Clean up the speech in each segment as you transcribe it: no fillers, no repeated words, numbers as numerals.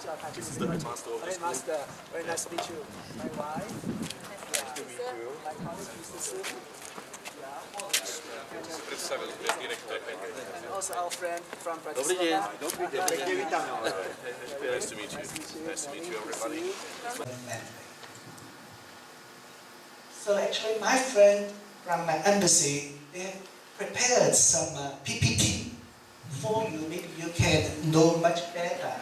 This is the master of the school. Master, very nice to meet you. My wife. Nice to meet you. My colleague, Mr. Su. Představil direktor. And also our friend from Dobrý den. Bratislava. Dobrý den. Pěkně vítáme. Nice to meet you. Nice to meet you, everybody. So actually, my friend from my embassy, they have prepared some PPT for you. Maybe you can know much better.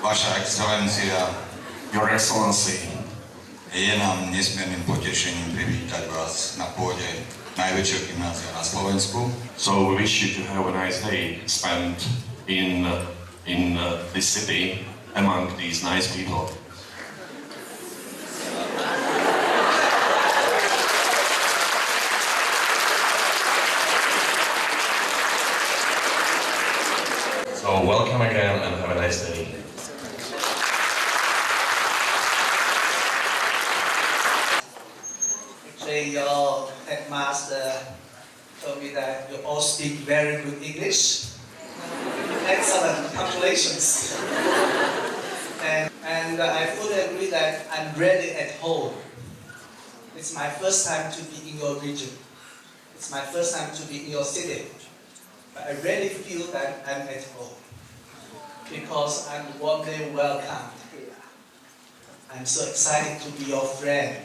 Vaša excelencia, Your Excellency, je nám nesmiernym potešením privítať vás na pôde najväčšieho gymnázia na Slovensku. so we wish you to have a nice day spent in this city among these nice people. So welcome again and have a nice day. Actually, your headmaster told me that you all speak very good English. Excellent, congratulations. And I fully agree that I'm ready at home. It's my first time to be in your region. It's my first time to be in your city. But I really feel that I'm at home because I'm warmly welcomed here. I'm so excited to be your friend.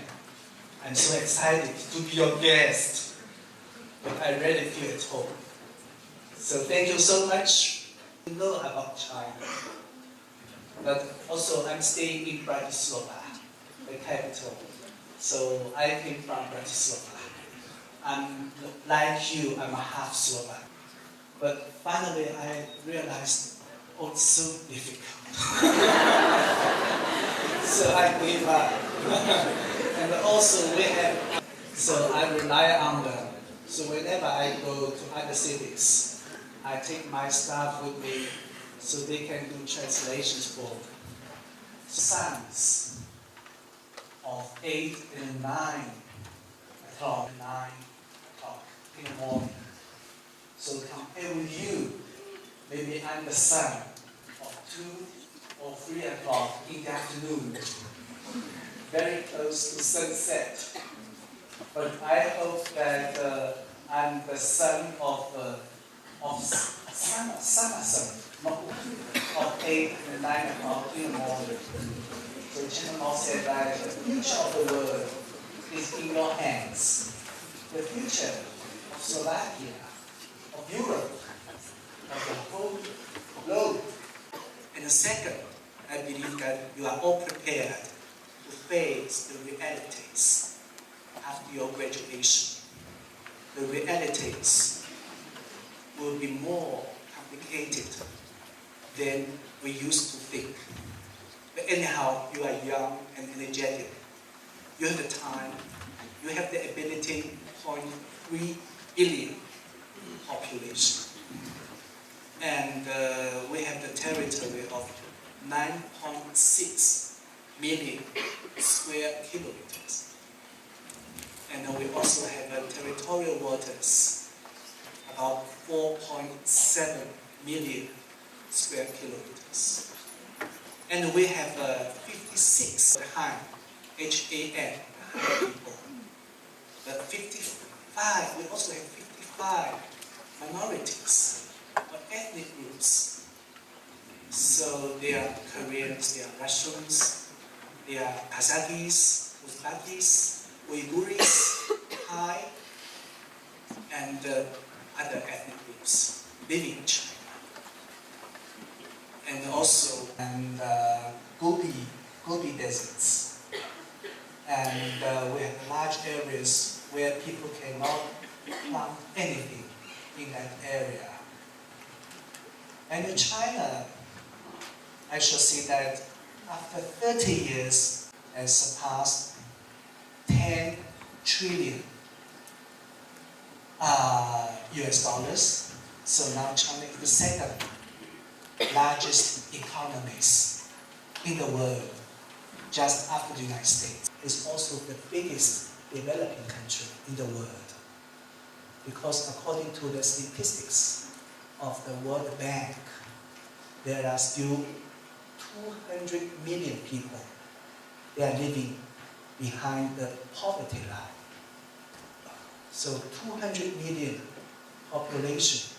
I'm so excited to be your guest. But I really feel at home. So thank you so much. You know about China. But also I'm staying in Bratislava, the capital. So I came from Bratislava. I'm like you, I'm a half Slovak. But finally I realized, oh, it's so difficult. So I gave up. And also we have, so I rely on them. So whenever I go to other cities, I take my staff with me so they can do translations for me. Sons of 8 and 9 o'clock, in the morning. So compare with you, maybe I'm the son of 2 or 3 o'clock in the afternoon, very close to sunset. But I hope that I'm the son of of 8 and 9 o'clock in the morning. So Chairman Mao said that the future of the world is in your hands. The future of Slovakia, of Europe, of the whole globe. And the second, I believe that you are all prepared to face the realities after your graduation. The realities will be more complicated than we used to think. But anyhow, you are young and energetic. You have the time, you have the ability, 0.3 billion population. And we have the territory of 9.6 million square kilometers. And we also have territorial waters, about 4.7 million square kilometers. And we have 56 Han, H-A-N, people. But 55, we also have 55 minorities, or ethnic groups. So they are Koreans, they are Russians, they are Kazakhs, Uzbekis, Uyghurs, Thai, and other ethnic groups living in China. And also Gobi deserts. And we have large areas where people cannot plant anything in that area. And in China, I should say that after 30 years has surpassed 10 trillion US dollars. So now China is the second largest economies in the world, just after the United States. It's also the biggest developing country in the world, because according to the statistics of the World Bank, there are still 200 million people they are living behind the poverty line. So 200 million population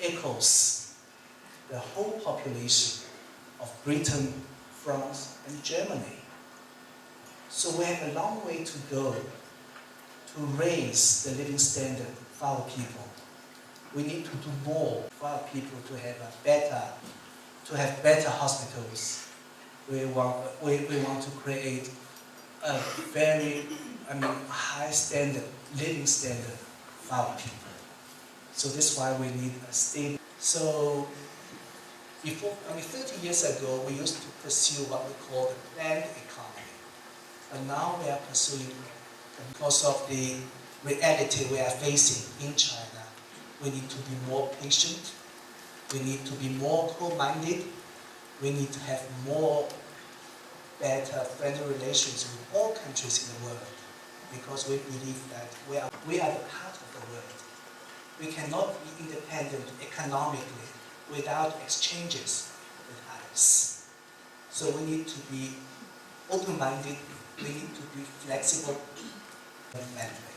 equals the whole population of Britain, France, and Germany. So we have a long way to go to raise the living standard for our people. We need to do more for our people to have better hospitals. We want to create a very, high standard, living standard for our people. So that's why we need a stable. So before, 30 years ago, we used to pursue what we call the planned economy. But now we are pursuing, because of the reality we are facing in China, we need to be more patient. We need to be more co-minded. We need to have better friendly relations with all countries in the world, because we believe that we are the part of the world. We cannot be independent economically without exchanges with others. So we need to be open-minded, we need to be flexible and friendly.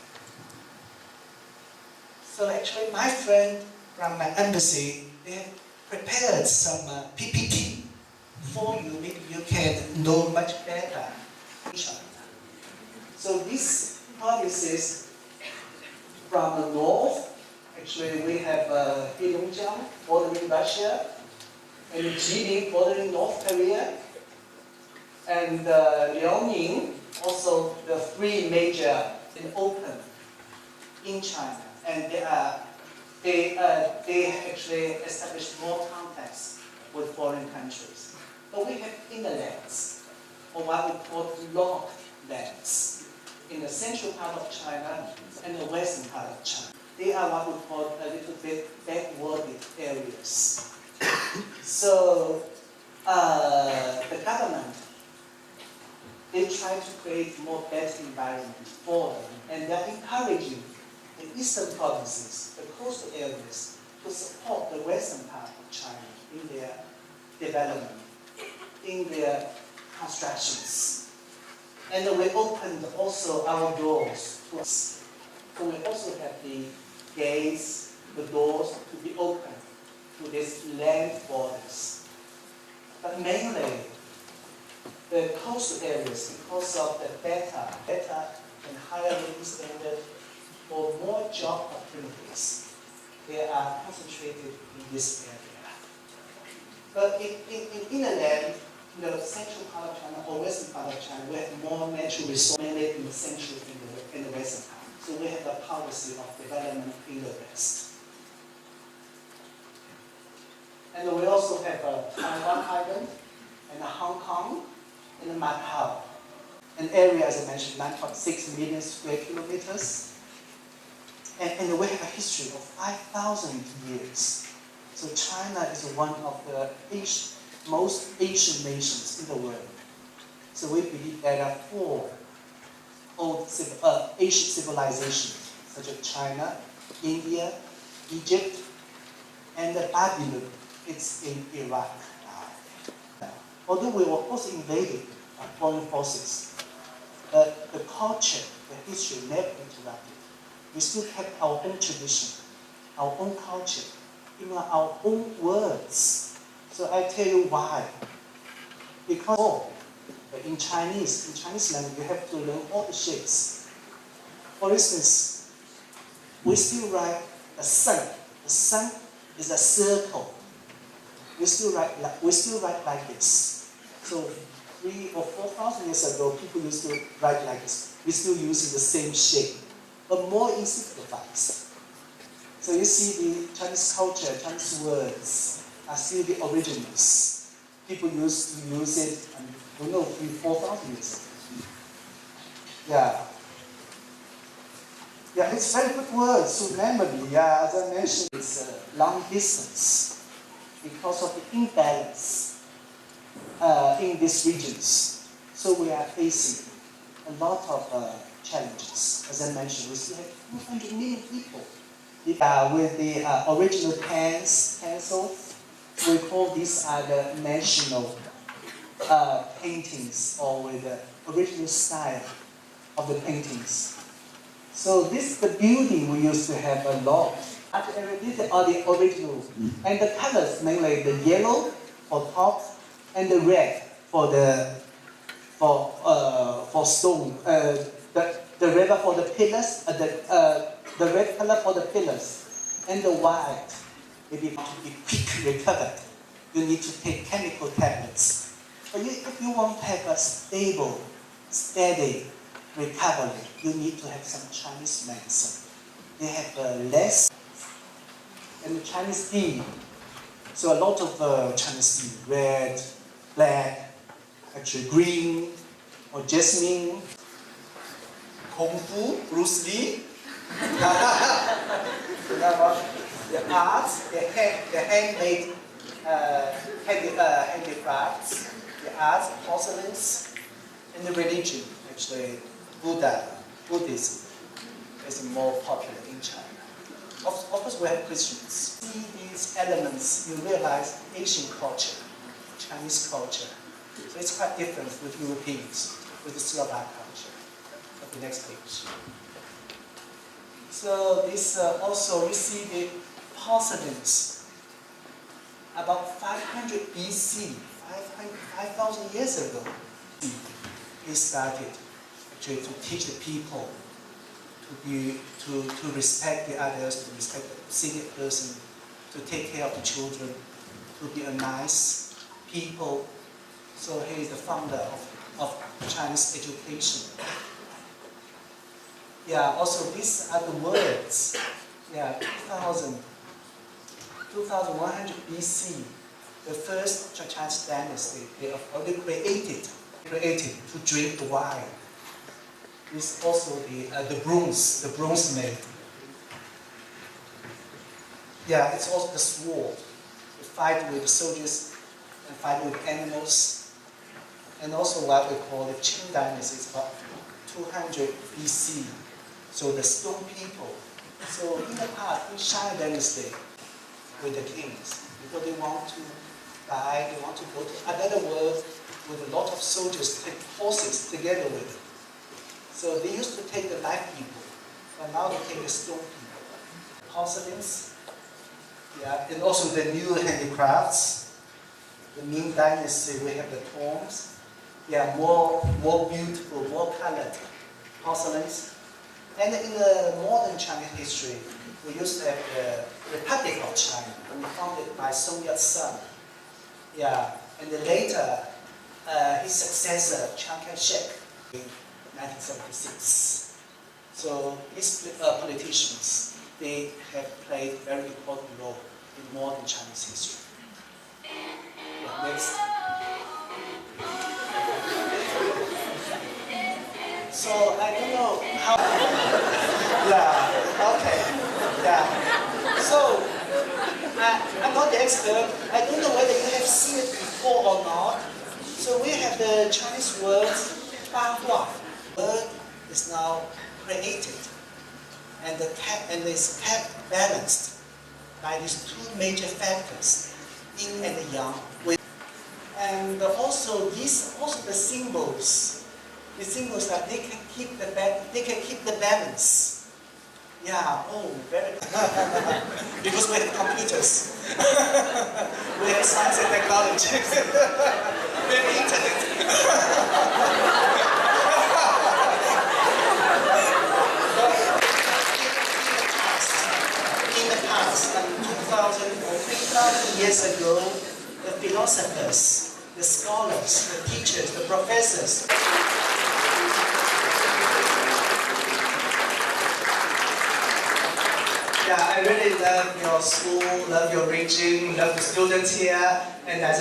So actually my friend from my embassy, they have prepared some PPT for you. Maybe you can know much better in China. So these provinces from the north, actually we have Heilongjiang bordering Russia, and Jilin bordering North Korea, and Liaoning, also the three major and open in China. And they actually established more contacts with foreign countries. But we have innerlands, or what we call locked lands, in the central part of China and the western part of China. They are what we call a little bit backwarded areas. So the government, they try to create more better environment for them, and they're encouraging the eastern provinces, the coastal areas, to support the western part of China in their development, in their constructions. And we opened also our doors to us. So we also have the gates, the doors to be open to these land borders. But mainly, the coastal areas, because of the better and higher living standard, for more job opportunities, they are concentrated in this area. But in inland, the central part of China or western part of China, we have more natural resources, mainly in the central and the western part. So we have a policy of development in the west. And we also have a Taiwan Island and a Hong Kong and a Macau. An area, as I mentioned, 9.6 million square kilometers. And we have a history of 5,000 years. So China is one of the most ancient nations in the world. So we believe there are 4 old ancient civilizations, such as China, India, Egypt, and Babylon. It's in Iraq now. Although we were also invaded by foreign forces, but the culture, the history never interrupted. We still kept our own tradition, our own culture, even our own words. So I tell you why. Because in Chinese language, you have to learn all the shapes. For instance, we still write the sun. The sun is a circle. We still write like this. So 3,000 or 4,000 years ago, people used to write like this. We're still using the same shape, but more simplified. So you see the Chinese culture, Chinese words are still the originals. People used to use it, 3,000 or 4,000 years ago. Yeah. Yeah, it's very good word to memory. Yeah, as I mentioned, it's long distance because of the imbalance in these regions. So we are facing a lot of challenges. As I mentioned, we still have 200 million people. With the original pencils, we call these are the national paintings, or with the original style of the paintings. So this is the building we used to have a lot. These are the original, and the colors mainly the yellow for top and the red for stone. The red for the pillars, the red color for the pillars, and the white. If you want to be quick recovered, you need to take chemical tablets. But if you want to have a stable, steady recovery, you need to have some Chinese medicine. They have less and the Chinese tea. So a lot of Chinese tea, red, black, actually green, or jasmine, Kung Fu, Bruce Lee. The arts, the handmade handicrafts, the arts, porcelains, and the religion, actually Buddhism is more popular in China. Of course, we have Christians. See these elements, you realize Asian culture, Chinese culture. So it's quite different with Europeans, with the Slovak culture. Okay, next page. So this also, you see the porcelains. About 500 BC, 5,000 years ago, they started actually to teach the people to respect the others, to respect the senior person, to take care of the children, to be a nice people. So he is the founder of Chinese education. Yeah, also these are the words. Yeah, 2100 BC, the first Chinese dynasty, they have already created to drink the wine. This is also the bronze made. Yeah, it's also the sword. To fight with soldiers and fight with animals. And also what we call the Qing dynasty, it's about 200 BC. So the stone people. So in the past, in Shang dynasty, with the kings, before they want to die, they want to go to another world with a lot of soldiers, take horses together with them. So they used to take the live people, but now they take the stone people. Porcelains, yeah, and also the new handicrafts. The Ming dynasty, we have the tombs. Yeah, more beautiful, more colored porcelains. And in the modern Chinese history, we used to have the Republic of China, founded by Sun Yat-sen. Yeah, and then later, his successor, Chiang Kai-shek, in 1976. So these politicians, they have played a very important role in modern Chinese history. Yeah, next. So I don't know how. Yeah. Okay. Yeah. So I'm not the expert. I don't know whether you have seen it before or not. So we have the Chinese word "ba hua." Word is now created, and is kept balanced by these two major factors, yin and yang. And also the symbols. The symbols that they can keep the balance. Yeah, oh, very because we have computers. We have science and technology. We have internet. In the past, 2,000 or 3,000 years ago, the philosophers, the scholars, the teachers, the professors, yeah, I really love your school, love your region, love the students here, and as a